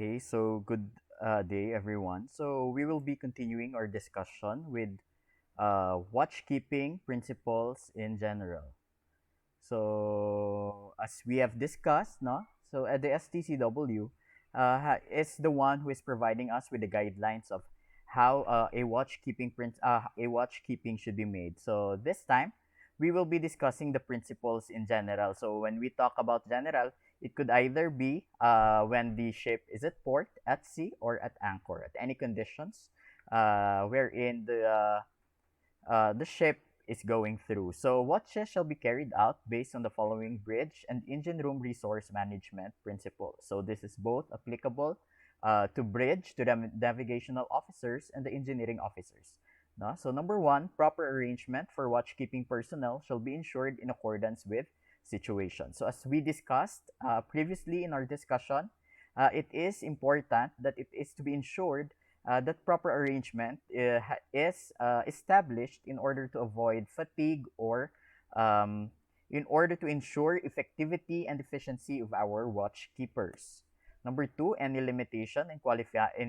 Okay, so good day, everyone. So we will be continuing our discussion with watchkeeping principles in general. So as we have discussed, no, so at the STCW is the one who is providing us with the guidelines of how a watchkeeping should be made. So this time we will be discussing the principles in general. So when we talk about general, it could either be when the ship is at port, at sea, or at anchor, at any conditions wherein the ship is going through. So watches shall be carried out based on the following bridge and engine room resource management principles. So this is both applicable to bridge, to the navigational officers and the engineering officers. No? So number one, proper arrangement for watchkeeping personnel shall be ensured in accordance with situation. So as we discussed previously in our discussion, it is important that it is to be ensured that proper arrangement is established in order to avoid fatigue or um, in order to ensure effectivity and efficiency of our watch keepers. Number two, any limitation in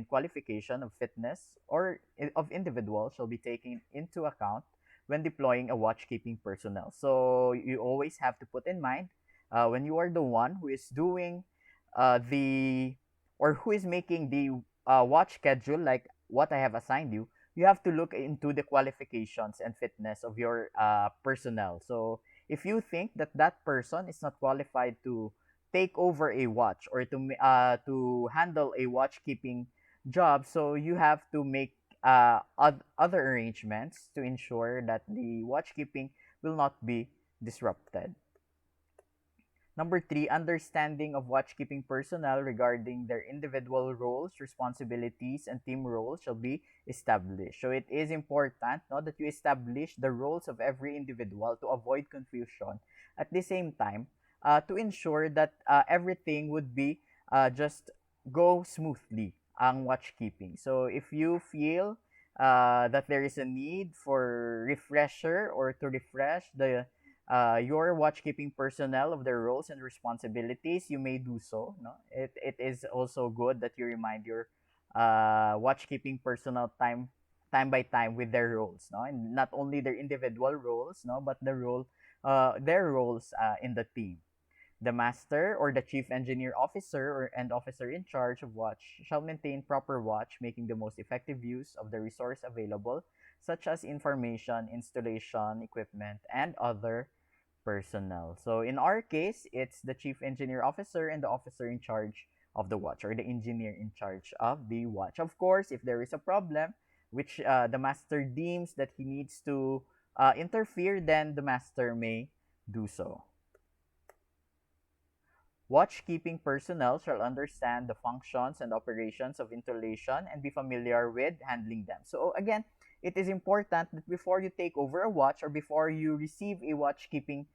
qualification of fitness or of individual shall be taken into account when deploying a watchkeeping personnel. So you always have to put in mind when you are the one who is doing the or who is making the watch schedule like what I have assigned you, you have to look into the qualifications and fitness of your personnel. So if you think that that person is not qualified to take over a watch or to handle a watch keeping job, so you have to make other arrangements to ensure that the watch keeping will not be disrupted. Number three, understanding of watchkeeping personnel regarding their individual roles, responsibilities, and team roles shall be established. So it is important no, that you establish the roles of every individual to avoid confusion. At the same time, to ensure that everything would be just go smoothly ang watchkeeping. So if you feel that there is a need for refresher or to refresh the your watchkeeping personnel of their roles and responsibilities, you may do so. No, it is also good that you remind your watchkeeping personnel time by time with their roles. No, and not only their individual roles, no, but their roles in the team. The master or the chief engineer officer and officer in charge of watch shall maintain proper watch, making the most effective use of the resource available, such as information, installation, equipment, and other personnel. So in our case, it's the chief engineer officer and the officer in charge of the watch or the engineer in charge of the watch. Of course, if there is a problem which the master deems that he needs to interfere, then the master may do so. Watchkeeping personnel shall understand the functions and operations of installation and be familiar with handling them. So again, it is important that before you take over a watch or before you receive a watchkeeping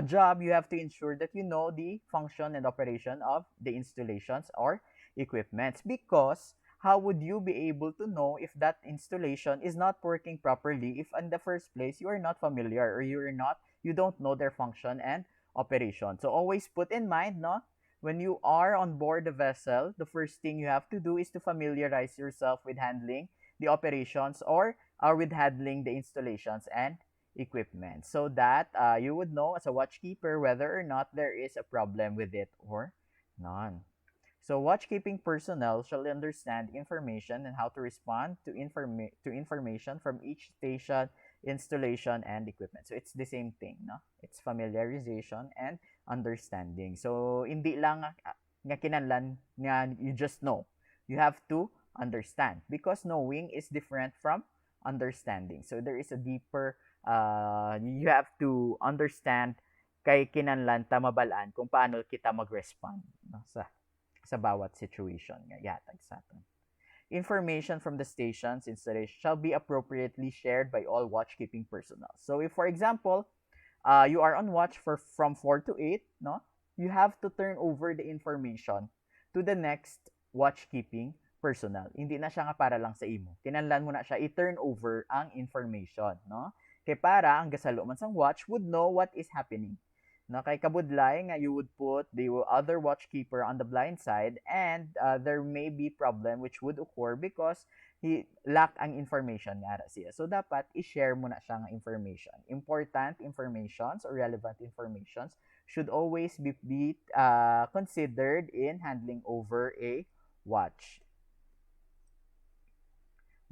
job, you have to ensure that you know the function and operation of the installations or equipments, because how would you be able to know if that installation is not working properly if in the first place you are not familiar or you don't know their function and operation. So always put in mind, no, when you are on board the vessel, the first thing you have to do is to familiarize yourself with handling the operations or with handling the installations and equipment, so that you would know as a watchkeeper whether or not there is a problem with it or none. So watchkeeping personnel shall understand information and how to respond to information from each station, installation, and equipment. So it's the same thing, no? It's familiarization and understanding. So hindi lang nga kinahanglan nga you just know. You have to understand, because knowing is different from understanding. So there is a deeper you have to understand kay kinahanglan ta mabalaan kung paano kita mag-respond, no, sa bawat situation nga yatag sa aton. Information from the station's installation shall be appropriately shared by all watchkeeping personnel. So if, for example, you are on watch from 4 to 8, no, you have to turn over the information to the next watchkeeping personnel. Hindi na siya nga para lang sa imo. Kinahanglan mo na siya i-turn over ang information, no? Kay para ang gasalo man sang watch would know what is happening. No, kay kabudlay nga you would put the other watchkeeper on the blind side, and there may be problem which would occur because he lack ang information nga ra siya. So dapat i-share mo na siya nga information. Important informations or relevant informations should always be considered in handling over a watch.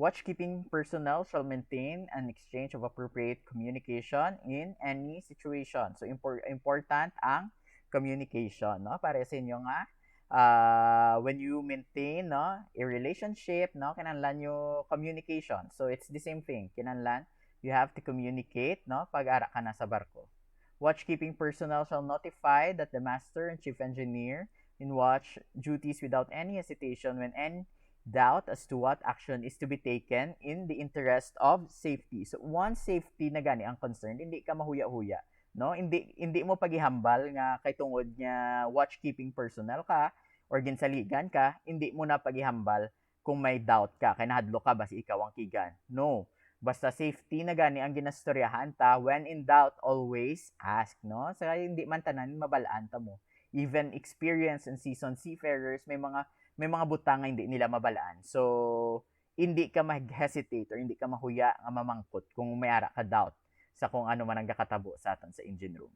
Watchkeeping personnel shall maintain an exchange of appropriate communication in any situation. So, important ang communication, no? Para sa inyo nga, when you maintain, no, a relationship, no, kinahanglan nyo communication. So, it's the same thing. Kinahanglan, you have to communicate, no, pag-ara ka na sa barko. Watchkeeping personnel shall notify that the master and chief engineer in watch duties without any hesitation when any doubt as to what action is to be taken in the interest of safety. So once safety na gani ang concern, hindi ka mahuya-huya, no? Hindi mo pagihambal nga kay tungod nga watchkeeping personnel ka or ginsaligan ka, hindi mo na pagihambal kung may doubt ka kay nahadlo ka basi ikaw ang kigan. No. Basta safety na gani ang ginastoryahan ta, when in doubt always ask, no? So hindi man tanan mabalaan ta mo. Even experienced and seasoned seafarers may mga butang nga hindi nila mabalaan. So, hindi ka mag-hesitate or hindi ka mahuya nga mamangkot kung may ara ka doubt sa kung ano man ang kakatabo sa aton sa engine room.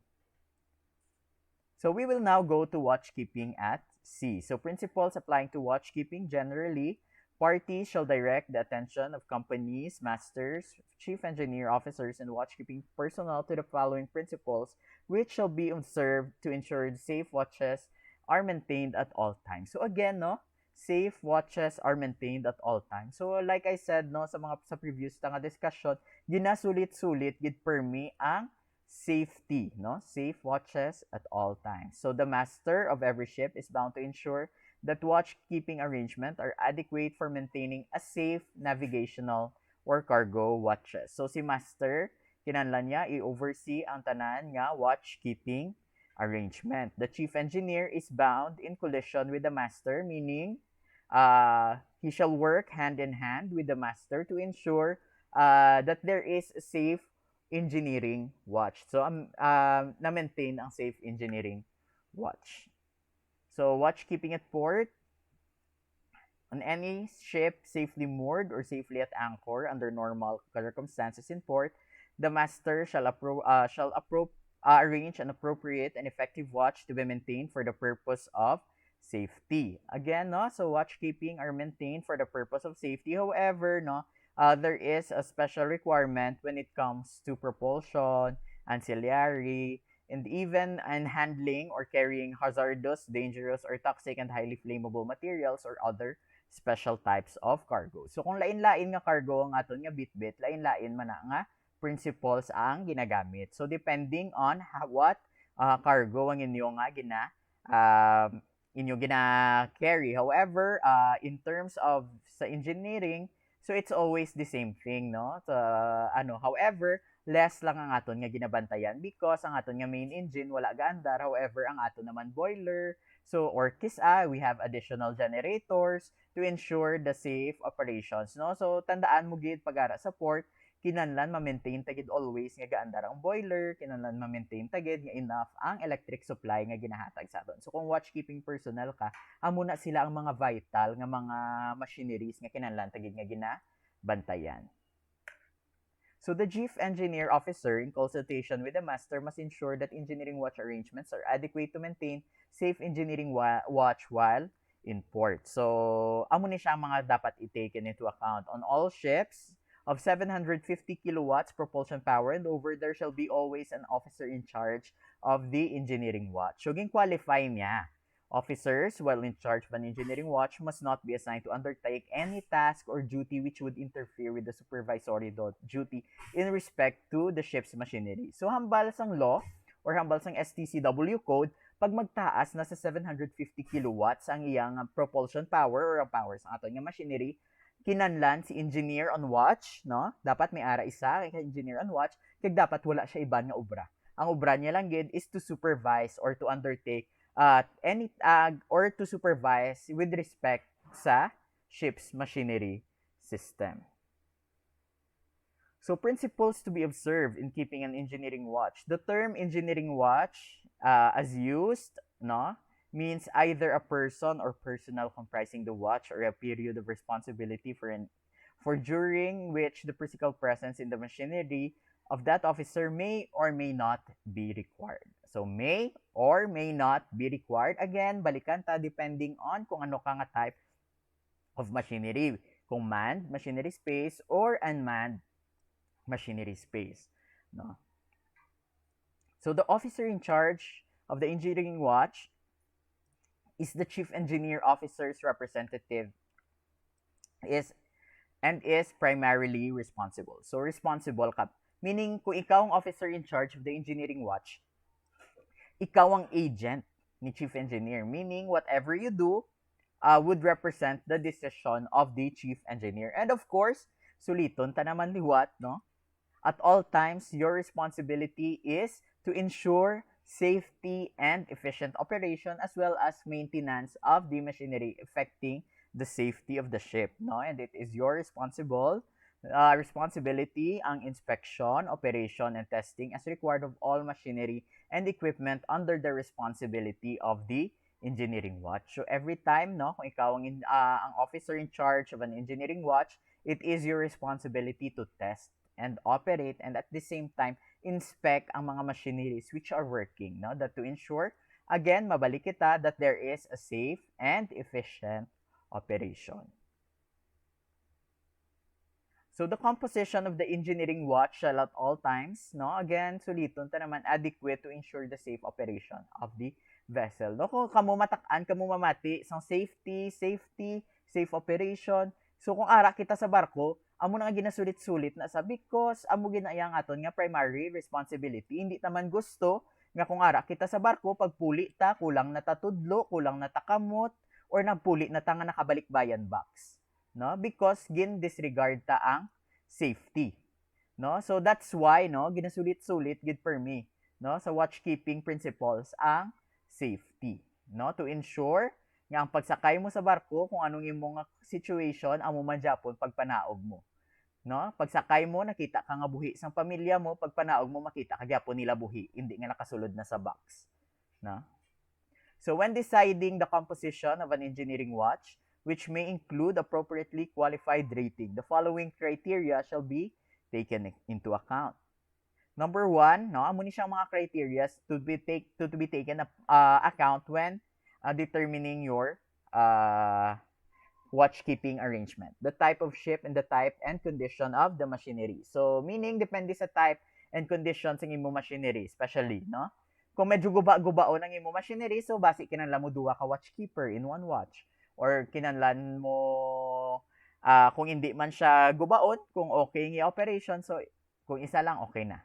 So, we will now go to watchkeeping at sea. So, principles applying to watchkeeping generally, parties shall direct the attention of companies, masters, chief engineer officers, and watchkeeping personnel to the following principles, which shall be observed to ensure safe watches are maintained at all times. So again, no, safe watches are maintained at all times. So like I said, no, sa previous nga discussion, ginasulit-sulit gid per me ang safety, no? Safe watches at all times. So the master of every ship is bound to ensure that watch-keeping arrangements are adequate for maintaining a safe navigational or cargo watches. So si master, kinahanglan niya i-oversee ang tanan nga watch-keeping arrangement. The chief engineer is bound in collision with the master, meaning he shall work hand in hand with the master to ensure that there is a safe engineering watch. So, na-maintain ang safe engineering watch. So, watch keeping at port, on any ship safely moored or safely at anchor under normal circumstances in port, the master shall arrange an appropriate and effective watch to be maintained for the purpose of safety. Again, no, so watchkeeping are maintained for the purpose of safety. However, no, there is a special requirement when it comes to propulsion, ancillary, and even in handling or carrying hazardous, dangerous, or toxic and highly flammable materials or other special types of cargo. So kung lain-lain nga cargo ang aton nga bitbit, lain-lain man na nga principles ang ginagamit. So depending on what cargo ang inyo nga inyo gina-carry. However, in terms of sa engineering, so it's always the same thing, no? So, however, less lang ang aton nga ginabantayan because ang aton nga main engine wala gaandar. However, ang aton naman boiler, so or we have additional generators to ensure the safe operations, no? So tandaan mo gid pag-ara sa port, kinahanglan ma-maintain tagid always nga gaandar ang boiler, kinahanglan ma-maintain tagid nga enough ang electric supply nga ginahatag sa aton. So kung watchkeeping personnel ka, amo na sila ang mga vital nga mga machineries nga kinahanglan tagid nga ginabantayan. So the chief engineer officer, in consultation with the master, must ensure that engineering watch arrangements are adequate to maintain safe engineering watch while in port. So, amo ni siya mga dapat i-taken into account. On all ships of 750 kilowatts propulsion power and over, there shall be always an officer in charge of the engineering watch. So, qualify niya. Officers, while in charge of an engineering watch, must not be assigned to undertake any task or duty which would interfere with the supervisory duty in respect to the ship's machinery. So, hambal sang law or hambal sang STCW code, pag magtaas na sa 750 kilowatts ang iyang propulsion power or ang power sa aton nga machinery, kinanlan si engineer on watch, no? Dapat may ara isa kay engineer on watch, kag dapat wala siya iban nga obra. Ang obra niya lang gid is to supervise or to undertake any or to supervise with respect sa ship's machinery system. So principles to be observed in keeping an engineering watch. The term engineering watch, as used, no, means either a person or personnel comprising the watch or a period of responsibility for during which the physical presence in the machinery of that officer may or may not be required. So may or may not be required. Again, balikan ta depending on kung ano ka nga type of machinery. Kung manned machinery space or unmanned machinery space. No? So the officer in charge of the engineering watch is the chief engineer officer's representative is and is primarily responsible. So responsible ka. Meaning, kung ikaw ang officer in charge of the engineering watch, ikaw ang agent ni chief engineer. Meaning, whatever you do would represent the decision of the chief engineer. And of course, suliton ta naman liwat, no? At all times, your responsibility is to ensure safety and efficient operation as well as maintenance of the machinery affecting the safety of the ship, no? And it is your responsibility ang inspection, operation, and testing as required of all machinery and equipment under the responsibility of the engineering watch. So every time, no, kung ikaw ang officer in charge of an engineering watch, it is your responsibility to test and operate and at the same time inspect ang mga machineries which are working, no, that to ensure again mabalik kita that there is a safe and efficient operation. So the composition of the engineering watch shall at all times, no, again suliton ta naman adequate to ensure the safe operation of the vessel. No, kung kamo matakan, kamo mamati sang safe operation. So kung ara kita sa barko, amo na nga ginasulit-sulit na sa because amo ginayang aton nga primary responsibility. Hindi naman gusto nga kung ara kita sa barko pagpuli ta kulang na tatudlo, kulang na takamot or nagpuli na ta nga nakabalikbayan box. No, because gin disregard ta ang safety, no? So that's why, no, ginasulit-sulit gid per me, no, sa watchkeeping principles ang safety, no, to ensure nga ang pagsakay mo sa barko kung anong imong situation amo man gyapon pagpanaog mo, no, pagsakay mo nakita ka nga buhi sang pamilya mo, pagpanaog mo makita ka gyapon nila buhi, hindi nga nakasulod na sa box, no? So when deciding the composition of an engineering watch, which may include appropriately qualified rating, the following criteria shall be taken into account. Number one, no, amo ni siyang mga criteria to be taken account when determining your watchkeeping arrangement. The type of ship and the type and condition of the machinery. So meaning depende sa type and conditions ng imo machinery, especially, no? Kung medyo guba-gubaon ang imo machinery, so basi kinahanglan mo duwa ka watchkeeper in one watch. Or kinahanglan mo kung hindi man siya gubaon, kung okay ang operation, so kung isa lang okay na.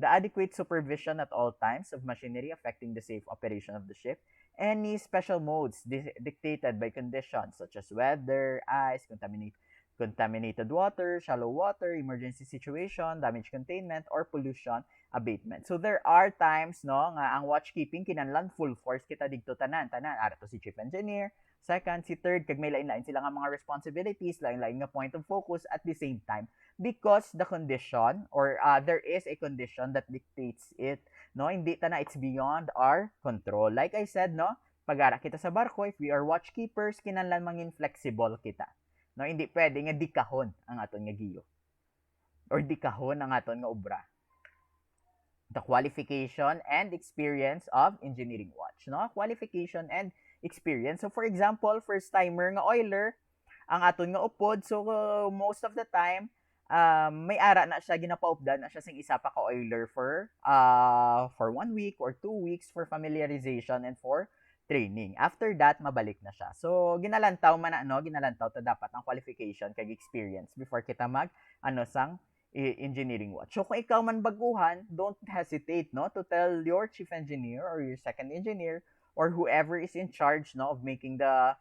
The adequate supervision at all times of machinery affecting the safe operation of the ship. Any special modes dictated by conditions such as weather, ice, contaminated water, shallow water, emergency situation, damage containment, or pollution abatement. So there are times, no, nga ang watchkeeping kinahanglan full force kita digto tanan ara to si chief engineer, second, si third, kag may lain-lain sila nga mga responsibilities, lain-lain nga point of focus at the same time because the condition or there is a condition that dictates it, no, hindi ta na it's beyond our control. Like I said, no, pag-ara kita sa barko, if we are watchkeepers, kinahanglan mangin flexible kita. No, hindi pwede nga dikahon ang aton nga giyo. Or dikahon ang aton nga obra. The qualification and experience of engineering watch, no? Qualification and experience. So for example, first timer nga oiler, ang aton nga upod, so most of the time may ara na siya ginapaupdan na siya sing isa pa ka oiler for 1 week or 2 weeks for familiarization and for training. After that, mabalik na siya. So, ginalantaw man na, no? Ginalantaw ta dapat ang qualification kag experience before kita sang engineering watch. So, kung ikaw man baguhan, don't hesitate, no, to tell your chief engineer or your second engineer or whoever is in charge, no, of making the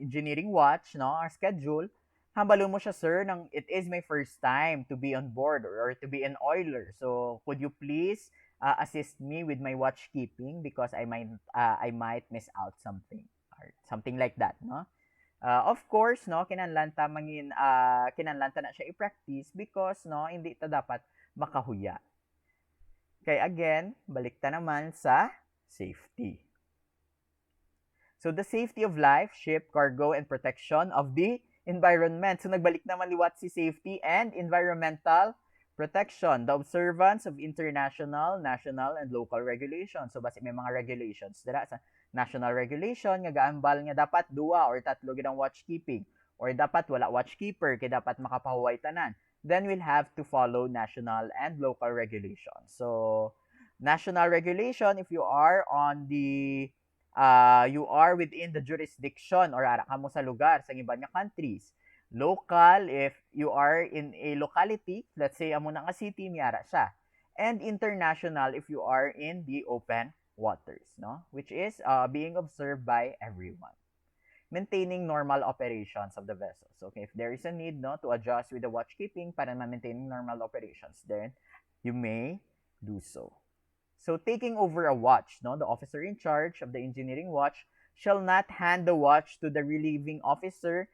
engineering watch, no, our schedule. Hambalo mo siya, sir, nang it is my first time to be on board or to be an oiler. So, could you please assist me with my watchkeeping because I might miss out something or something like that, no? Of course, no, kinahanglan ta na siya i-practice because no, hindi ta dapat makahuya. Kaya again, balik ta naman sa safety. So the safety of life, ship, cargo, and protection of the environment. So nagbalik naman liwat si safety and environmental protection. The observance of international, national, and local regulations. So basi may mga regulations dira sa national regulation nga gaambal nga dapat duwa or tatlo gid ang watchkeeping or dapat wala watchkeeper kay dapat makapahuway tanan. Then we'll have to follow national and local regulations. So national regulation, if you are on the you are within the jurisdiction or ara ka mo sa lugar sa iban nga countries. Local, if you are in a locality, let's say amo na nga city, miyara siya. And international, if you are in the open waters, no? Which is being observed by everyone. Maintaining normal operations of the vessels. Okay, if there is a need no to adjust with the watchkeeping para ma-maintain normal operations, then you may do so. So taking over a watch, no, the officer in charge of the engineering watch shall not hand the watch to the relieving officer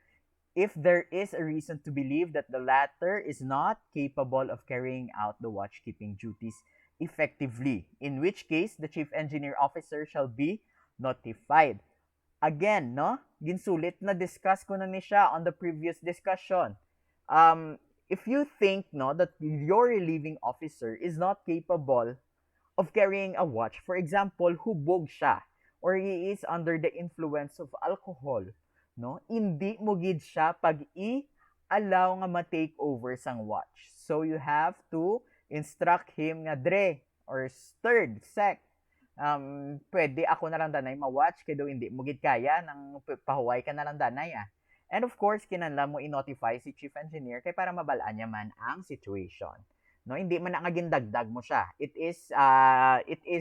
if there is a reason to believe that the latter is not capable of carrying out the watchkeeping duties effectively, in which case the chief engineer officer shall be notified. Again, no, ginsulit na discuss ko na ni siya on the previous discussion. If you think no that your relieving officer is not capable of carrying a watch, for example, hubog siya or he is under the influence of alcohol, no? Hindi mo gid siya pag i-allow nga ma-take over sang watch. So you have to instruct him nga dre or third sec. Pwede ako na lang danay ma-watch kay do hindi mo gid kaya nang pahuway ka na lang danay ah. And of course, kinahanglan mo i-notify si chief engineer kay para mabalaan niya man ang situation. No, hindi man na dagdag mo siya. It is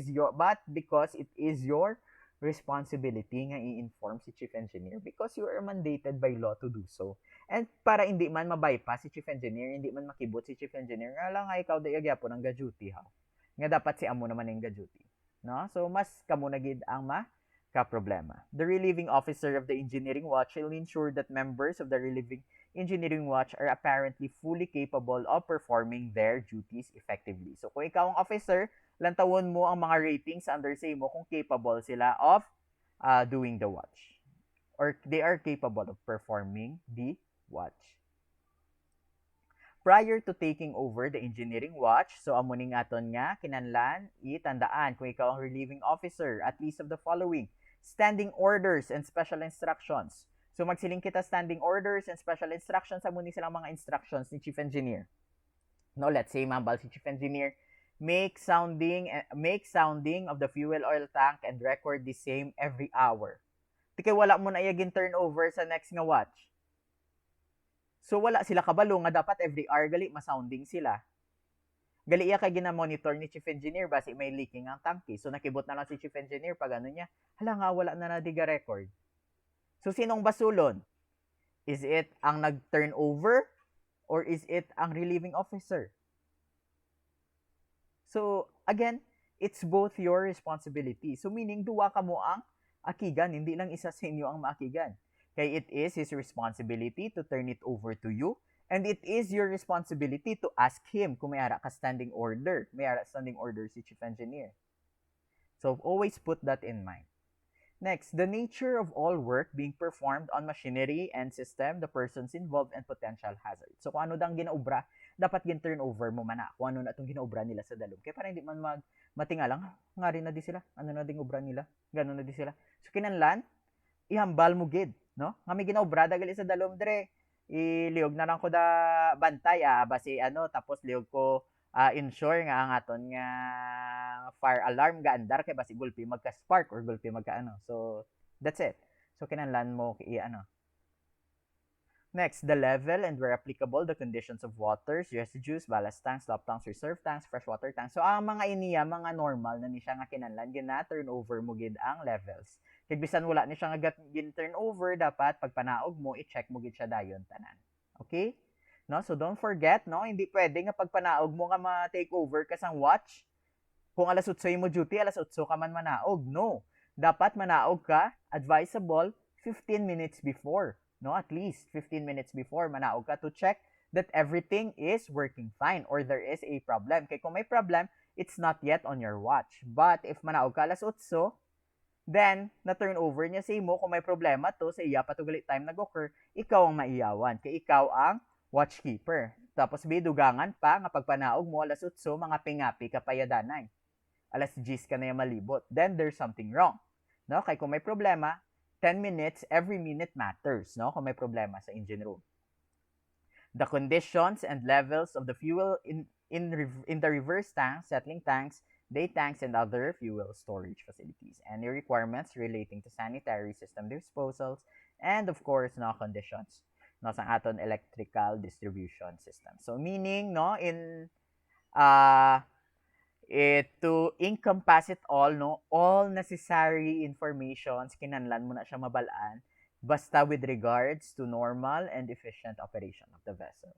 your, but because it is your responsibility nga i-inform si chief engineer because you are mandated by law to do so. And para hindi man ma-bypass si chief engineer, hindi man makibot si chief engineer, nga lang ikaw da gyapon ang ga-duty ha. Nga dapat si amo naman ang ga-duty. No? So mas kamo na gid ang ka-problema. The relieving officer of the engineering watch will ensure that members of the relieving engineering watch are apparently fully capable of performing their duties effectively. So kung ikaw ang officer, lantawon mo ang mga ratings under say mo kung capable sila of doing the watch or they are capable of performing the watch. Prior to taking over the engineering watch, so amo ning aton nga kinahanglan itandaan kung ikaw ang relieving officer at least of the following: standing orders and special instructions. So magsiling kita standing orders and special instructions, amo ni silang mga instructions ni chief engineer. No, let's say mambal si chief engineer, make sounding of the fuel oil tank and record the same every hour. Di kay wala mo na iyagin turnover sa next nga watch. So wala sila kabalo nga dapat every hour gali ma-sounding sila. Gali iya kay gina-monitor ni chief engineer basi may leaking ang tangke. So nakibot na lang si chief engineer pag ano niya, hala nga wala na diga record. So sinong basulon? Is it ang nag-turnover or is it ang relieving officer? So again, it's both your responsibility. So meaning duwa ka mo ang akigan, hindi lang isa sa inyo ang maakigan. Kaya it is his responsibility to turn it over to you. And it is your responsibility to ask him kung may ara ka standing order. May ara standing order si chief engineer. So always put that in mind. Next, the nature of all work being performed on machinery and system, the persons involved, and potential hazards. So kung ano dang ginaubra, dapat gin-turn over mo man na kung ano na itong ginaubra nila sa dalom. Kaya para hindi man matingalang, nga rin na di sila, ano na ding ubra nila, gano'n na di sila. So kinanlan, ihambal mo gid, no? Nga may ginaubra, dagali sa dalom, dire, iliyog na lang ko da bantay, basi ano, tapos liyog ko ensure nga ang aton nga fire alarm gaandar kay basi gulpi magka-spark or gulpi magka-ano. So that's it. So kinahanglan mo ano. Next, the level and where applicable, the conditions of waters, residues, ballast tanks, stop tanks, reserve tanks, freshwater tanks. So ang mga iniya, mga normal na ni siya nga kinahanglan gina turnover mo gid ang levels. Kay bisan wala ni siya nga gin turnover, dapat pag panaog mo i-check mo gid siya dayon tanan. Okay? No? So don't forget, no? Hindi pwede nga pagpanaog mo nga ma-take over ka sang watch. Kung alas 8 mo duty, alas 8 ka man manaog. No. Dapat manaog ka, advisable, 15 minutes before. no, at least 15 minutes before manaog ka to check that everything is working fine or there is a problem. Kay kung may problem, it's not yet on your watch. But if manaog ka alas 8, then na-turn over niya sa imo kung may problema to sa iya patugali time nag-occur, ikaw ang maiyawan. Kay ikaw ang watchkeeper. Tapos bidugangan pa nga pagpanaog mo alas 8, mga pingapi ka payadanay. Alas 10 ka na yung malibot. Then there's something wrong. No? Kay kung may problema, 10 minutes, every minute matters, no? Kung may problema sa engine room. The conditions and levels of the fuel in the reverse tanks, settling tanks, day tanks, and other fuel storage facilities. Any requirements relating to sanitary system disposals, and of course, no conditions no sa aton electrical distribution system. So meaning no in to encompass it all, no, all necessary informations kinahanglan mo na siya mabalaan basta with regards to normal and efficient operation of the vessel.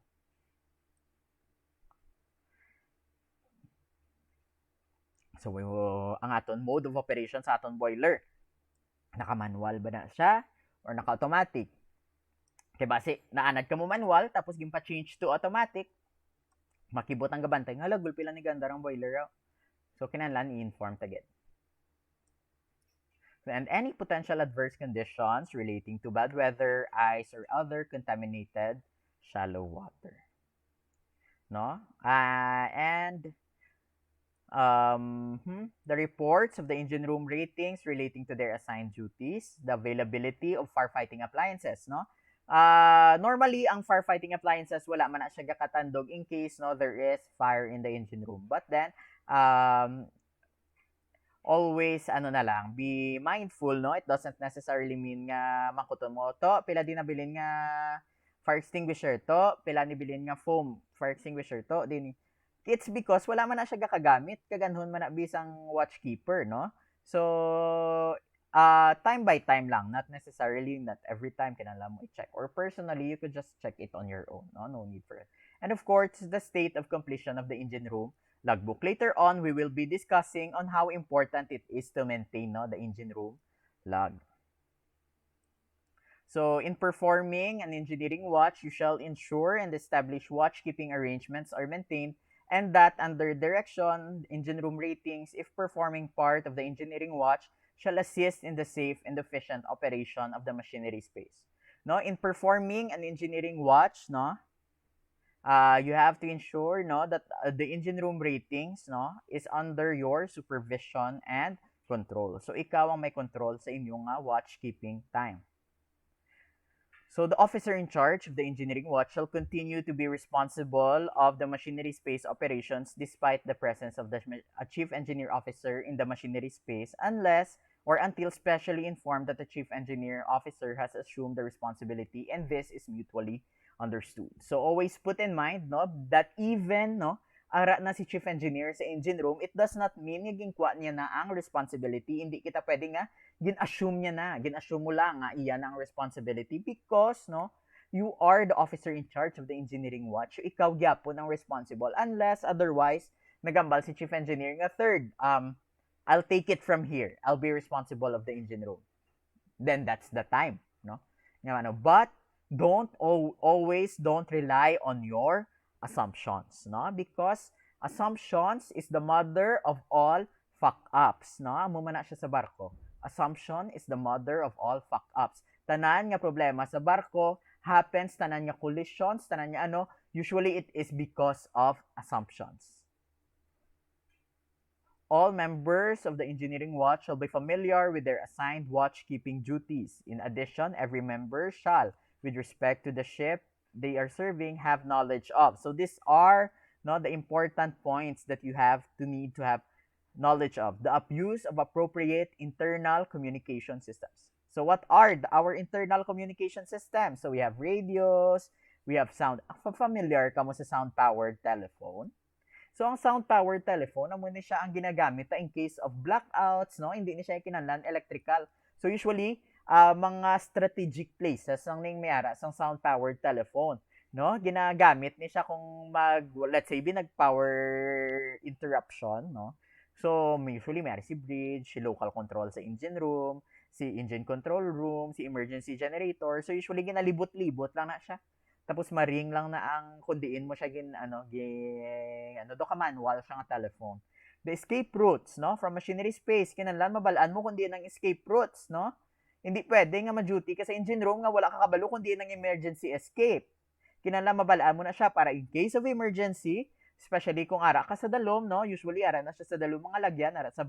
So, ang aton mode of operation sa aton boiler, naka-manual ba na siya or naka-automatic? Kaya base, naanad ka mo manual, tapos gimpa-change to automatic, makibot ang gabantay, hala, gulpi lang ni ganda ang boiler. So, kinahanglan i-inform agad. And any potential adverse conditions relating to bad weather, ice, or other contaminated shallow water. No? And the reports of the engine room ratings relating to their assigned duties, the availability of firefighting appliances, no? Normally, ang firefighting appliances, wala man na siya gakatandog in case, no, there is fire in the engine room. But then, always, na lang, be mindful, no? It doesn't necessarily mean nga makuton mo to, pila din nabilin nga fire extinguisher to, pila nibilin nga foam fire extinguisher to, din it's because wala man na siya gakagamit, kaganhon man na bisang watchkeeper, no? So, time by time lang, not necessarily, not every time kinala mo i-check. Or personally, you could just check it on your own, no? No need for it. And of course, the state of completion of the engine room logbook. Later on, we will be discussing on how important it is to maintain, no, the engine room log. So, in performing an engineering watch, you shall ensure and establish watchkeeping arrangements are maintained and that under direction, engine room ratings, if performing part of the engineering watch, shall assist in the safe and efficient operation of the machinery space. No, in performing an engineering watch, no, you have to ensure, no, that the engine room ratings, no, is under your supervision and control. So ikaw ang may control sa inyong watchkeeping time. So the officer in charge of the engineering watch shall continue to be responsible of the machinery space operations despite the presence of the chief engineer officer in the machinery space unless or until specially informed that the chief engineer officer has assumed the responsibility and this is mutually understood. So always put in mind, no, that even, no, ara na si chief engineer sa engine room, it does not mean nga ginkuha niya na ang responsibility. Hindi kita pwede nga gin-assume niya na, gin-assume mo lang nga iyan ang responsibility because, no, you are the officer in charge of the engineering watch. So, ikaw gyapon ang responsible unless otherwise nagambal si chief engineer nga third, I'll take it from here. I'll be responsible of the engine room. Then that's the time, no? But always don't rely on your assumptions, no? Because assumptions is the mother of all fuck-ups, no? Amo man na siya sa barko. Assumption is the mother of all fuck-ups. Tanan nga problema sa barko happens, tanan nga collisions, tanan nga usually it is because of assumptions. All members of the engineering watch shall be familiar with their assigned watchkeeping duties. In addition, every member shall, with respect to the ship they are serving, have knowledge of. So these are the important points that you need to have knowledge of. The abuse of appropriate internal communication systems. So what are our internal communication systems? So we have radios, we have sound. Familiar ka mo sa sound-powered telephone? So ang sound-powered telephone, amo ni siya ang ginagamit in case of blackouts, no? Hindi ni siya kinahanglan electrical. So usually, mga strategic places ang ning mayara sang sound-powered telephone, no? Ginagamit ni siya kung let's say binag-power interruption, no? So usually mayari si bridge, si local control sa engine room, si engine control room, si emergency generator. So usually ginalibot-libot lang na siya. Tapos maring lang na ang kundiin mo siya do ka manual siya nga telephone. The escape routes, no? From machinery space, kinahanglan mabalaan mo kundi ang escape routes, no? Hindi pwede nga ma-duty ka sa engine room nga wala ka kabalo kundi ng emergency escape. Kinahanglan mabalaan mo na siya para in case of emergency, especially kung ara ka sa dalom, no? Usually ara na siya sa dalom mga lagyan, ara sa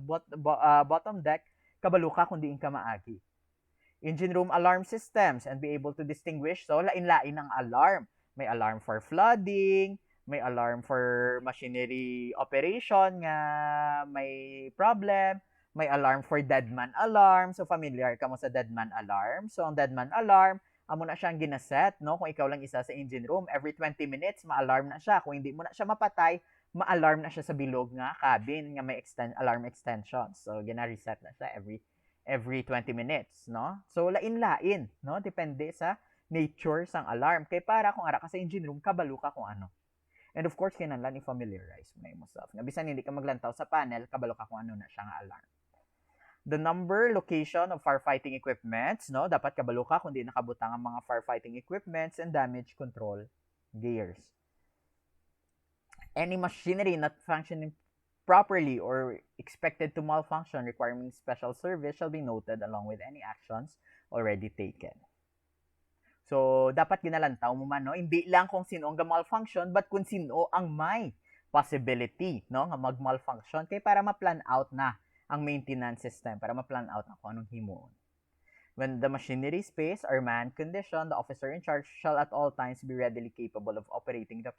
bottom deck, kabalo ka kung diin ka maagi. Engine room alarm systems and be able to distinguish. So, lain-lain ang alarm. May alarm for flooding, may alarm for machinery operation nga may problem, may alarm for deadman alarm. So, familiar ka mo sa deadman alarm. So, ang deadman alarm, amo na siyang ginaset, no? Kung ikaw lang isa sa engine room, every 20 minutes, ma-alarm na siya. Kung hindi mo na siya mapatay, ma-alarm na siya sa bilog nga cabin nga may alarm extension. So, gina-reset na siya every 20 minutes, no? So, lain-lain, no? Depende sa nature sang alarm. Kay para kung ara ka sa engine room, kabalo ka kung ano. And of course, kinahanglan i-familiarize mo na yourself. Nga bisan hindi ka maglantaw sa panel, kabalo ka kung ano na siya nga alarm. The number, location of firefighting equipments, no? Dapat kabalo ka kung di nakabutang ang mga firefighting equipments and damage control gears. Any machinery not functioning properly or expected to malfunction requiring special service shall be noted along with any actions already taken. So, dapat ginalantaw mo man, no? Hindi lang kung sino ang malfunction, but kung sino ang may possibility, no? Nga mag-malfunction, kaya para ma-plan out na ang maintenance system, para ma-plan out na kung anong himuon. When the machinery space or manned condition, the officer in charge shall at all times be readily capable of operating the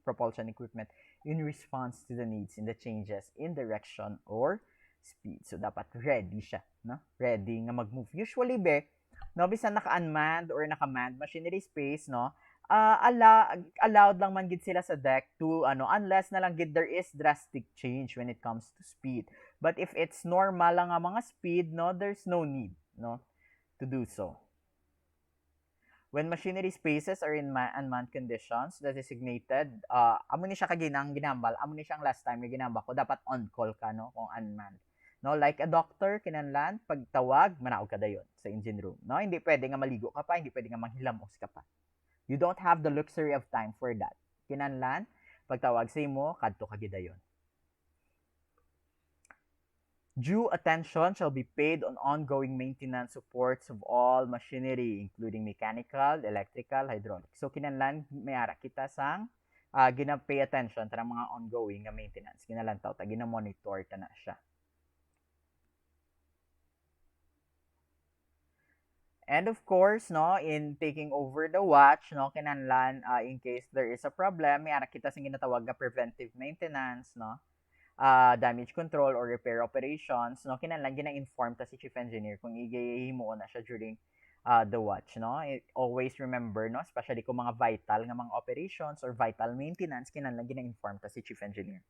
propulsion equipment in response to the needs in the changes in direction or speed. So, dapat ready siya, no? Ready nga mag-move. Usually, no, bisan naka-unmanned or naka-manned machinery space, no, allowed lang man gid sila sa deck to, unless na lang gid there is drastic change when it comes to speed. But if it's normal lang ang mga speed, no, there's no need, no, to do so. When machinery spaces are in unmanned conditions, the designated, amo ni siya kaginang ginambal, amo ni siyang last time na ginambal ko, dapat on-call ka, no, kung unmanned. No, like a doctor, kinahanglan, pagtawag, manaog ka dayon sa engine room. No, hindi pwede nga maligo ka pa, hindi pwede nga manghilamos ka pa. You don't have the luxury of time for that. Kinahanglan, pagtawag sa imo, kadto ka gidayon. Due attention shall be paid on ongoing maintenance supports of all machinery, including mechanical, electrical, hydraulic. So, kinahanglan, mayara kita sang gina-pay attention sa mga ongoing nga maintenance. Kinalantaw, gina-monitor ta na siya. And of course, no, in taking over the watch, no, kinahanglan in case there is a problem, may ara kita sing ginatawag nga preventive maintenance, no, damage control or repair operations, no, kinahanglan gina-inform ta si chief engineer kung himuon na siya during the watch, no. Always remember, no, especially kung mga vital nga mga operations or vital maintenance, kinahanglan gina-inform ta si chief engineer.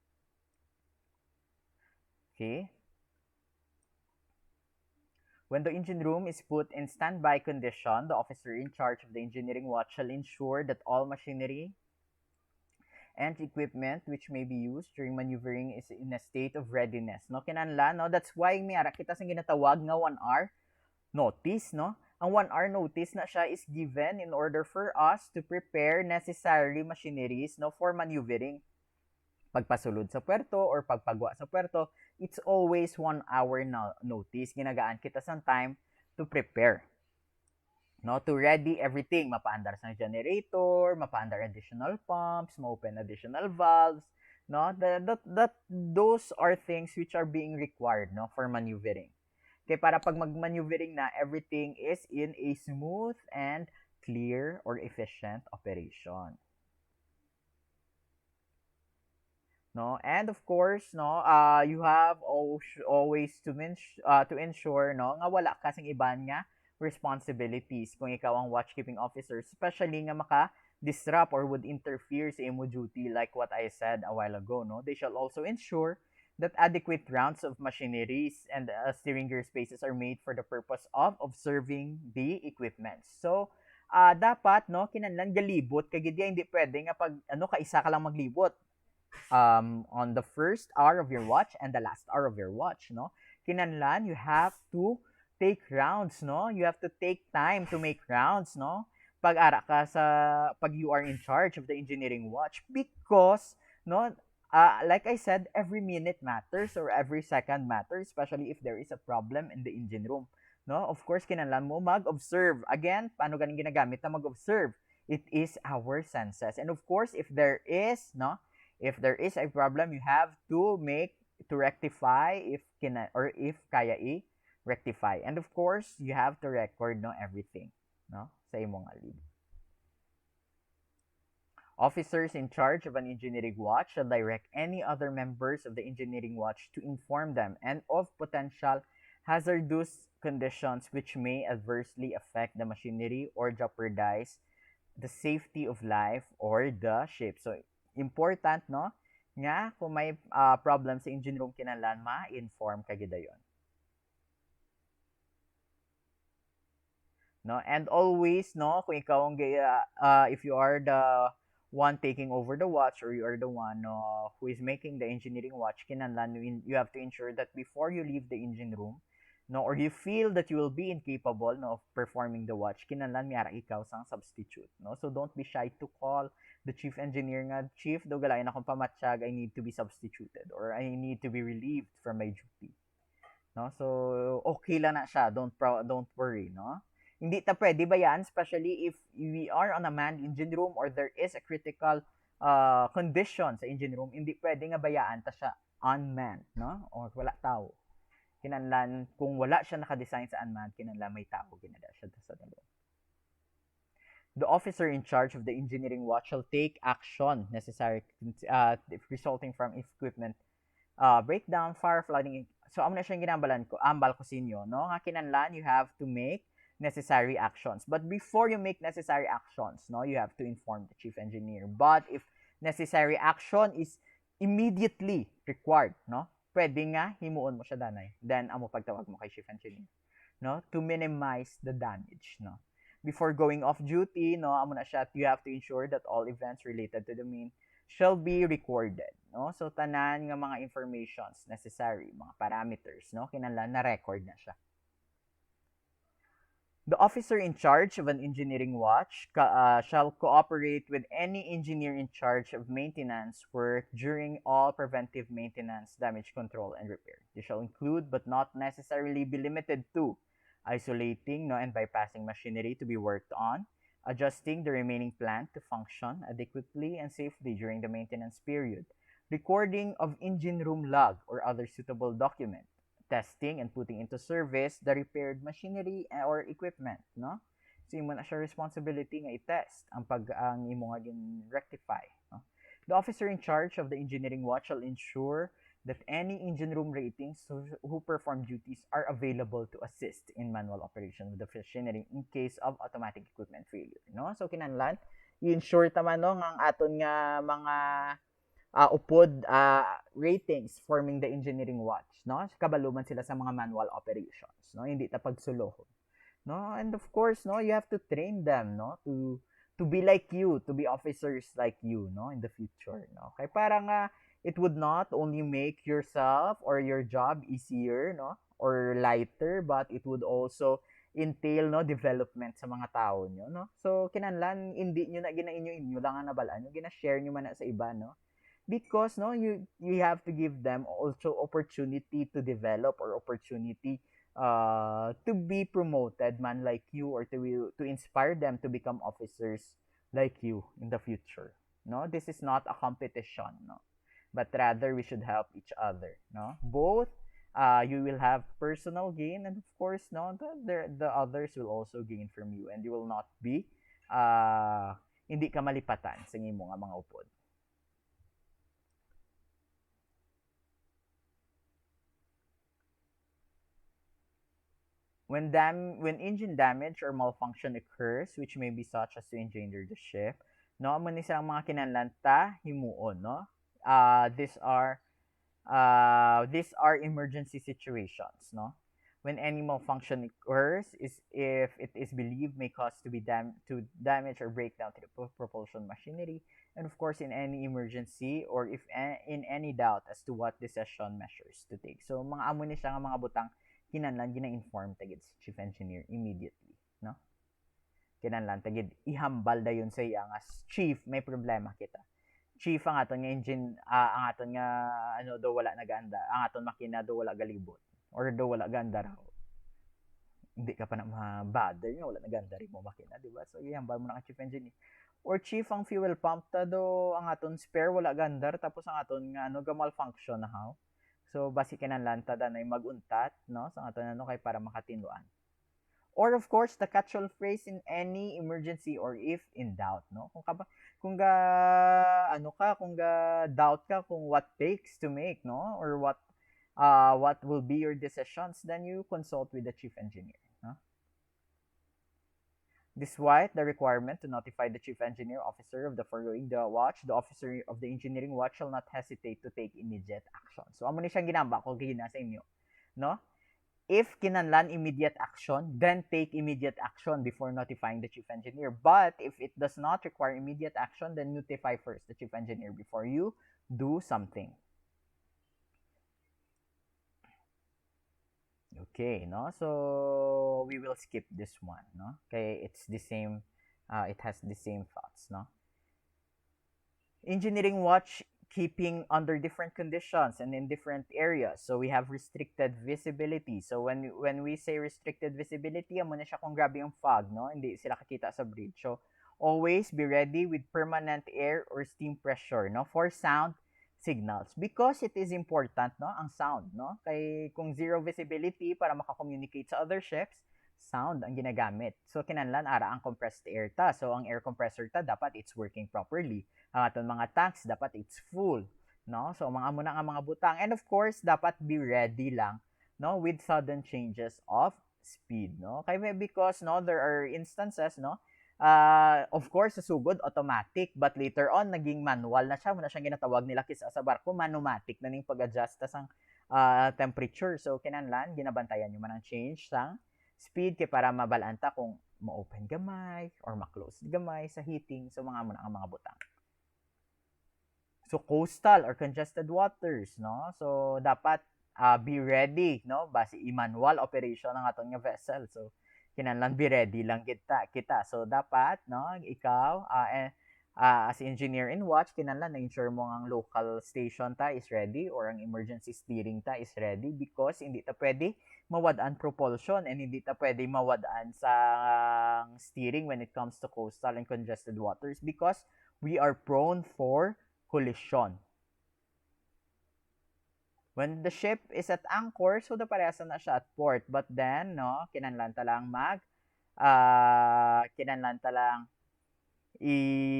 Okay? When the engine room is put in standby condition, the officer in charge of the engineering watch shall ensure that all machinery and equipment which may be used during maneuvering is in a state of readiness. No, kinahanglan, no? That's why miyara kita sang ginatawag nga 1 hour notice, no? Ang 1 hour notice na siya is given in order for us to prepare necessary machineries, no, for maneuvering. Pagpasulod sa puerto or pagpagwa sa puerto, it's always 1 hour notice. Ginagaan kita sa time to prepare. No, to ready everything. Mapaandar sa generator, mapaandar additional pumps, ma-open additional valves. No, those are things which are being required, no, for maneuvering. Okay, para pag mag-maneuvering na, everything is in a smooth and clear or efficient operation. No, and of course, no, you have always to ensure, no, nga wala kasing iban nga responsibilities kung ikaw ang watchkeeping officer, especially nga maka-disrupt or would interfere sa imo duty like what I said a while ago, no. They shall also ensure that adequate rounds of machineries and steering gear spaces are made for the purpose of observing the equipment. So, dapat, no, kinahanglan galibot kagid hindi pwede nga pag kaisa ka lang maglibot on the first hour of your watch and the last hour of your watch, no? Kinahanglan, you have to take rounds, no? You have to take time to make rounds, no? Pag you are in charge of the engineering watch because, no, like I said, every minute matters or every second matters, especially if there is a problem in the engine room. No, of course, kinahanglan mo mag-observe. Again, paano ganing ginagamit na mag-observe? It is our senses. And of course, if there is, no, if there is a problem, you have to make to rectify if kina or if kaya rectify. And of course, you have to record no everything, no? Sa imong lead. Officers in charge of an engineering watch shall direct any other members of the engineering watch to inform them and of potential hazardous conditions which may adversely affect the machinery or jeopardize the safety of life or the ship. So, important, no? Nga, kung may problem sa engine room kinahanglan, ma-inform ka gidayon. No, and always, no, kung ikaw ang if you are the one taking over the watch or you are the one who is making the engineering watch, kinahanglan you have to ensure that before you leave the engine room, no, or you feel that you will be incapable, no, of performing the watch, kinahanglan miyara ikaw sang substitute, no? So don't be shy to call the chief engineer nga, chief, do galay na akong pamatsyag, I need to be substituted or I need to be relieved from my duty. No? So, okay lang na siya. Don't worry, no? Hindi ta pwede ba yan? Especially if we are on a manned engine room or there is a critical condition sa engine room, hindi pwede nga bayaan ta siya unmanned, no? Or wala tao. Kinanlan, kung wala siya nakadesign sa unmanned, kinanlan may tao ginada siya sa dalo. The officer in charge of the engineering watch shall take action necessary resulting from equipment breakdown, fire, flooding. So, amo na siyang ambal ko sa inyo, no? Nga kinanlan, you have to make necessary actions. But before you make necessary actions, no, you have to inform the chief engineer. But if necessary action is immediately required, no, pwede nga himuon mo siya danay. Then, amo pagtawag mo kay chief engineer, no, to minimize the damage, no. Before going off duty, no, amo na siya, you have to ensure that all events related to the main shall be recorded, no? So tanan nga mga informations necessary, mga parameters, no, kinahanglan na record na siya. The officer in charge of an engineering watch shall cooperate with any engineer in charge of maintenance work during all preventive maintenance, damage control, and repair. This shall include, but not necessarily be limited to, isolating, no, and bypassing machinery to be worked on, adjusting the remaining plant to function adequately and safely during the maintenance period, recording of engine room log or other suitable document, testing and putting into service the repaired machinery or equipment, no? So, imo na siya responsibility nga i-test ang imo nga gin-rectify, no? The officer in charge of the engineering watch shall ensure that any engine room ratings who perform duties are available to assist in manual operation of the machinery in case of automatic equipment failure, no? So, kinahanglan i-ensure tama no nga ang aton nga mga upod ratings forming the engineering watch, no? Kabaluman sila sa mga manual operations, no? Hindi ta pagsulohon, no? And of course, no, you have to train them, no, to be like you, to be officers like you, no, in the future, no? Kaya parang it would not only make yourself or your job easier, no, or lighter, but it would also entail no development sa mga tao nyo, no? So kinahanglan hindi nyo na gina-inyo lang ang nabalaan nyo, gina-share nyo man na sa iba, no? Because no you have to give them also opportunity to develop or opportunity to be promoted man like you or to inspire them to become officers like you in the future, no? This is not a competition, no, but rather we should help each other, no? Both you will have personal gain and of course no the others will also gain from you and you will not be hindi ka malipatan sa imong mga upod. When engine damage or malfunction occurs, which may be such as to endanger the ship, no, amo ni sa mga kinahanglan ta himuon, no? These are emergency situations, no? When any malfunction occurs is if it is believed may cause to damage or break down to the propulsion machinery, and of course in any emergency or if in any doubt as to what decision measures to take. So mga amo ni siya nga mga butang kinahanglan gina-inform tagid si chief engineer immediately, no? Kinahanglan tagid ihambal dayon sa iya nga chief, may problema kita. Chief, ang aton nga engine, ang aton nga ano do wala naganda, ang aton makina do wala galibot or do wala ganda raw. Hindi ka pa na ma-bother nga wala naganda rin mo makina, di ba? So ihambal mo na ang chief engineer. Or chief, ang fuel pump ta do ang aton spare wala gandar tapos ang aton nga ano ga malfunction na how. So basi kinahanglan ta danay maguntat, no? Sa aton ano kay para makatinduan. Or of course, the catch-all phrase in any emergency or if in doubt, no? Kung ga ano ka, kung ga doubt ka kung what takes to make, no? Or what will be your decisions, then you consult with the chief engineer, no? Despite the requirement to notify the chief engineer officer of the foregoing the watch, the officer of the engineering watch shall not hesitate to take immediate action. So amo ni siyang ginamba ko gina sa inyo, no? If kinahanglan immediate action, then take immediate action before notifying the chief engineer. But if it does not require immediate action, then notify first the chief engineer before you do something. Okay, no? So we will skip this one, no? Okay, it's the same, it has the same thoughts, no? Engineering watch keeping under different conditions and in different areas. So we have restricted visibility. So when we say restricted visibility, amo na siya kung grabe yung fog, no? Hindi sila kakita sa bridge. So always be ready with permanent air or steam pressure, no? For sound signals because it is important, no? Ang sound, no? Kay kung zero visibility para maka-communicate sa other ships, sound ang ginagamit. So kinahanglan ara ang compressed air ta. So ang air compressor ta dapat it's working properly. Ang aton mga tanks dapat it's full, no? So mga amo na nga mga butang, and of course dapat be ready lang, no, with sudden changes of speed, no? Kay because no there are instances, no, of course sa sugod automatic but later on naging manual na siya, muna siyang ginatawag nila kisa sa barko manumatic na ning pag-adjust ta sang temperature. So kinahanglan ginabantayan yung manang change sang speed kay para mabalanta kung ma-open gamay or ma-close gamay sa heating. So mga amo na ang mga butang. So coastal or congested waters, no? So dapat be ready, no? Base i-manual operation ng aton nga vessel. So kinahanglan be ready lang kita. So dapat, no, ikaw as engineer in watch, kinahanglan na ensure mo ang local station ta is ready or ang emergency steering ta is ready because hindi ta pwede mawad-an propulsion and hindi ta pwede mawad-an sa steering when it comes to coastal and congested waters because we are prone for collision. When the ship is at anchor, so da parehas na siya at port. But then, no, kinahanglan ta lang kinahanglan ta lang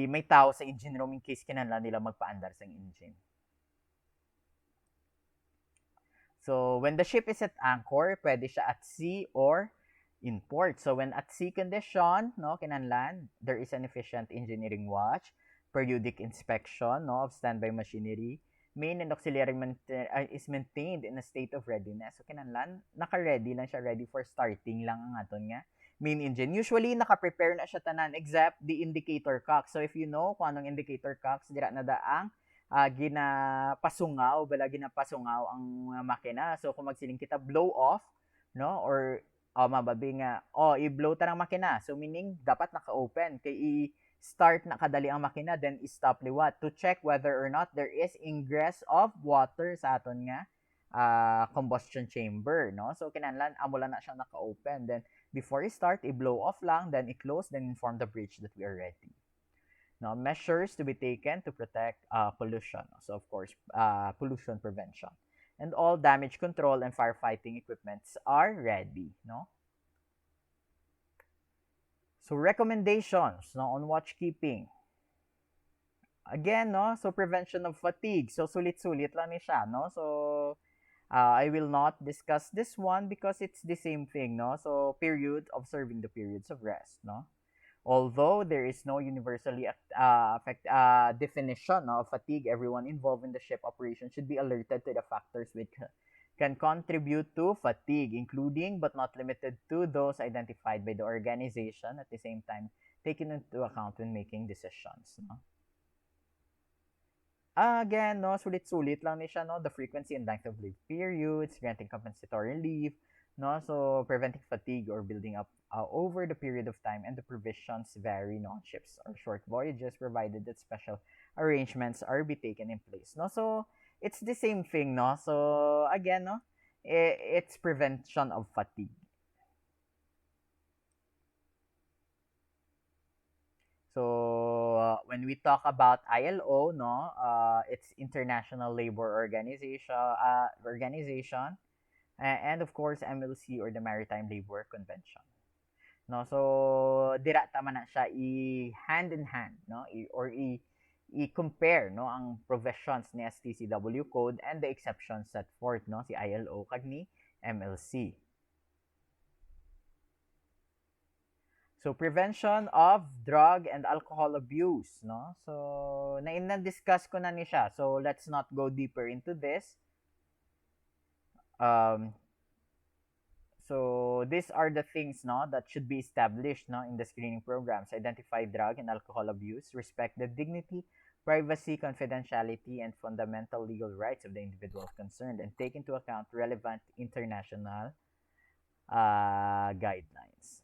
may tao sa engine room in case kinahanglan nila magpaandar sa engine. So, when the ship is at anchor, pwede siya at sea or in port. So, when at sea condition, no, kinahanglan, there is an efficient engineering watch, periodic inspection, no, of standby machinery, main and auxiliary is maintained in a state of readiness. So, kinahanglan, naka-ready lang siya, ready for starting lang ang aton nga main engine. Usually, naka-prepare na siya tanan except the indicator cock. So, if you know kung anong indicator cocks, dira na daang ginapasungaw ang makina. So, kung magsiling kita blow off, no, or mababi nga, i-blow ta ng makina. So, meaning, dapat naka-open. Kay i-start na kadali ang makina, then i-stop liwat to check whether or not there is ingress of water sa aton nga combustion chamber, no? So, kinahanglan, amo lang na siyang naka-open. Then, before i-start, i-blow off lang, then i-close, then inform the bridge that we are ready. Now, measures to be taken to protect pollution. So, of course, pollution prevention. And all damage control and firefighting equipments are ready, no? So, recommendations, no, on watchkeeping. Again, no, so prevention of fatigue. So, sulit-sulit lang ni siya, no? So, I will not discuss this one because it's the same thing, no? So, observing the periods of rest, no? Although there is no universally definition of fatigue, everyone involved in the ship operation should be alerted to the factors which can contribute to fatigue, including but not limited to those identified by the organization, at the same time taken into account when making decisions. No? Again, no, sulit-sulit lang ni siya, no? The frequency and length of leave periods, granting compensatory leave, no? So preventing fatigue or building up over the period of time, and the provisions vary, no, on ships or short voyages, provided that special arrangements are be taken in place, no? So it's the same thing, no? So again, no, it's prevention of fatigue. So when we talk about ILO, no, it's International Labor Organization, and of course MLC, or the Maritime Labor Convention. No, so dira tama na siya i-hand in hand, no, i-compare, no, ang provisions ni STCW code and the exceptions set forth, no, si ILO kag ni MLC. So prevention of drug and alcohol abuse, no? So na-discuss ko na ni siya. So let's not go deeper into this. Um so these are the things, no, that should be established, no, in the screening programs. Identify drug and alcohol abuse, respect the dignity, privacy, confidentiality, and fundamental legal rights of the individuals concerned, and take into account relevant international guidelines.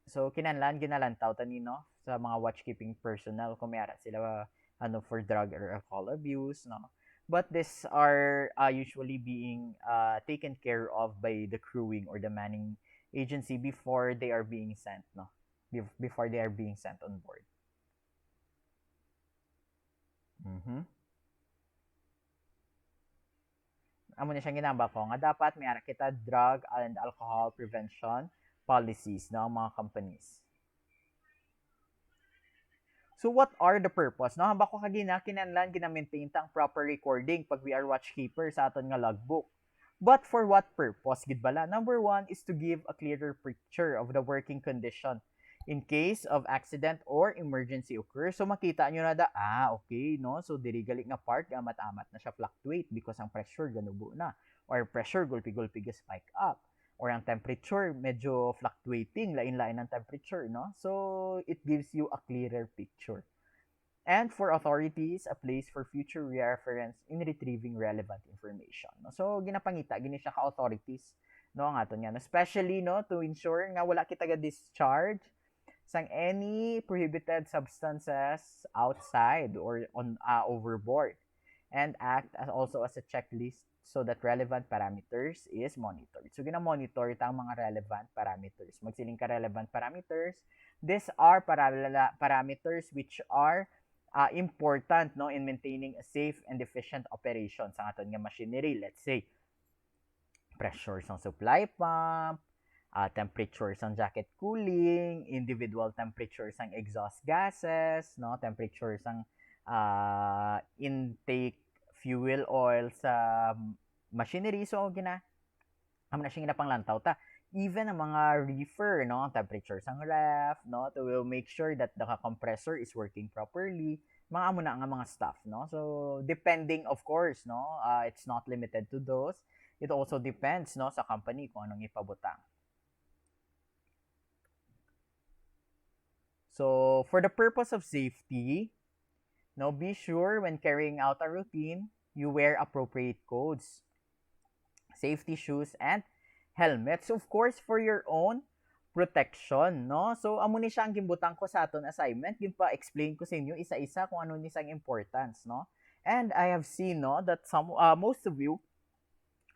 So kinahanglan ginalantaw tani, no, sa mga watchkeeping personnel kung mayara sila for drug or alcohol abuse, no. But these are usually being taken care of by the crewing or the manning agency before they are being sent, no. Before they are being sent on board. Mhm. Amo na siyang ginamba ko nga dapat may ara kita drug and alcohol prevention policies ng mga companies. So what are the purpose? No, hamba ko kagina kinahanglan gina-maintain tang proper recording pag we are watchkeeper sa aton nga logbook. But for what purpose gid bala? Number one is to give a clearer picture of the working condition in case of accident or emergency occurs. So makita nyo na okay, no? So diri gali nga part amat-amat na siya fluctuate because ang pressure ganubo na, or pressure gulpi-gulpi spike up, or ang temperature medyo fluctuating, lain-lain ang temperature, no? So it gives you a clearer picture. And for authorities, a place for future reference in retrieving relevant information, no? So ginapangita gini siya ka authorities, no, nga to niyan, especially, no, to ensure nga wala kita ga discharge sang any prohibited substances outside or on overboard, and act as also as a checklist so that relevant parameters is monitored. So gina-monitor tang mga relevant parameters. Magsiling ka relevant parameters. These are parameters which are important, no, in maintaining a safe and efficient operation sa aton nga machinery. Let's say pressure sa supply pump, temperature ng jacket cooling, individual temperature ng exhaust gases, no, temperature ng intake fuel oil sa machinery. So amo na siya ginapanglantaw ta. Even ang mga reefer, no, temperature ng ref, no, to will make sure that the compressor is working properly. Mga amo na nga mga stuff, no. So depending, of course, no, it's not limited to those. It also depends, no, sa company kung anong ipabutang. So, for the purpose of safety, now be sure when carrying out a routine, you wear appropriate coats, safety shoes, and helmets. Of course, for your own protection, no? So, amo ni siya ang gimbutang ko sa aton assignment. Gimpa-explain ko sa inyo isa-isa kung ano ni siyang importance, no? And I have seen, no, that most of you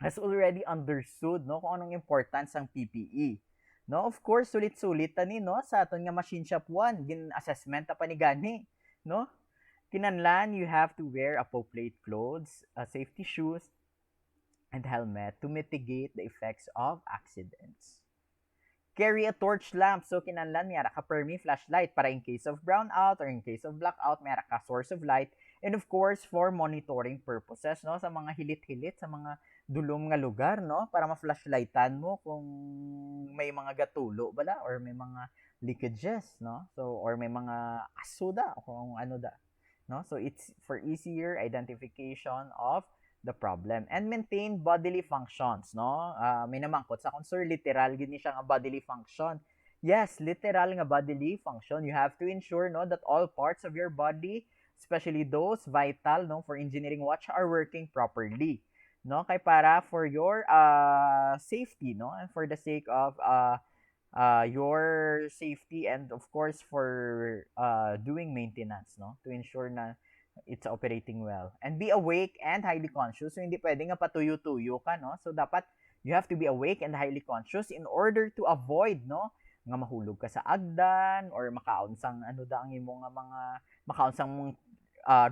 has already understood, no, kung anong importance ng PPE. No, of course, sulit-sulit tani, no, sa aton nga machine shop 1, gin assessment pa ni gani, no? Kinanlan, you have to wear appropriate clothes, safety shoes, and helmet to mitigate the effects of accidents. Carry a torch lamp. So kinanlan, mayara ka permi flashlight para in case of brownout or in case of blackout, mayara ka source of light. And of course, for monitoring purposes, no, sa mga hilit-hilit, sa mga dulom nga lugar, no, para ma-flashlightan mo kung may mga gatulo bala or may mga leakages, no, so or may mga asuda kung ano da, no. So it's for easier identification of the problem, and maintain bodily functions, no. May namangkot sa kung sir literal gini siya nga bodily function. Yes, literal nga bodily function. You have to ensure, no, that all parts of your body, especially those vital, no, for engineering watch, are working properly. no, kay para for your safety, no, and for the sake of your safety, and of course for doing maintenance, no, to ensure na it's operating well, and be awake and highly conscious. So hindi pwede nga patuyo-tuyo ka, no, so dapat you have to be awake and highly conscious in order to avoid, no, nga mahulog ka sa agdan or makaunsang ano da ang imo nga mga makaunsang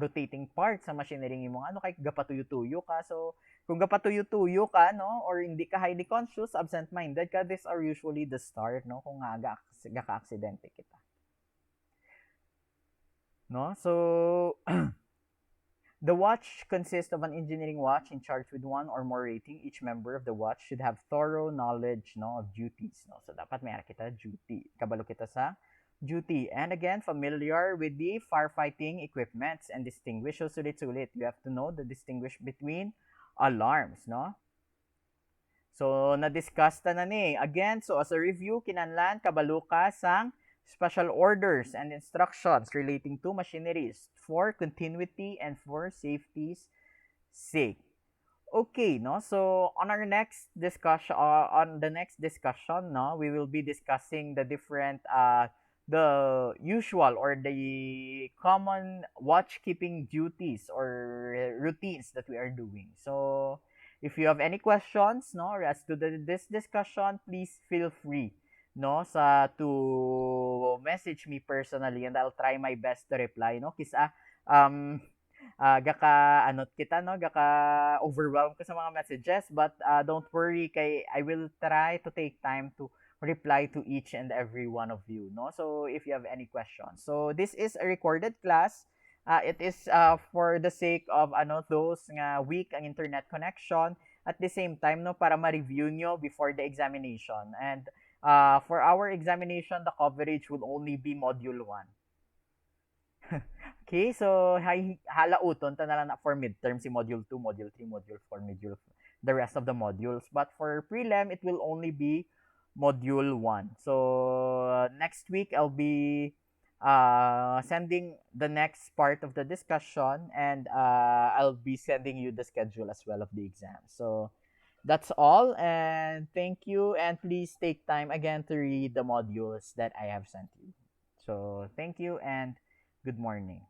rotating parts sa machinery imo ano kay gapatuyo-tuyo ka. So kung gapatuyo-tuyo ka, no, or hindi ka highly conscious, absent-minded ka, these are usually the start, no, kung nga gaka-aksidente kita, no. So the watch consists of an engineering watch in charge with one or more rating. Each member of the watch should have thorough knowledge, no, of duties, no. So dapat may kita duty. Kabalo kita sa duty. And again, familiar with the firefighting equipments and distinguish. So sulit-sulit. You have to know the distinguish between alarms, no. So na-discuss na ni. Again, so as a review, kinanlan kabalo ka sang special orders and instructions relating to machineries for continuity and for safety's sake. Okay, no? So on our next discussion, on the next discussion, no, we will be discussing the different, the usual or the common watch keeping duties or routines that we are doing. So if you have any questions, no, as to this discussion, please feel free, no, sa to message me personally, and I'll try my best to reply, no, kisa gaka anot kita, no, gaka overwhelm ko sa mga messages, but don't worry kay I will try to take time to reply to each and every one of you, no. So if you have any questions, so this is a recorded class. It is for the sake of ano those nga weak ang internet connection, at the same time, no, para ma-review nyo before the examination. And for our examination, the coverage will only be module 1. Okay, so halauton ta na lang na for midterm si module 2, module 3, module 4, module the rest of the modules. But for prelim, it will only be module 1. So next week I'll be sending the next part of the discussion, and I'll be sending you the schedule as well of the exam. So that's all, and thank you, and please take time again to read the modules that I have sent you. So thank you and good morning.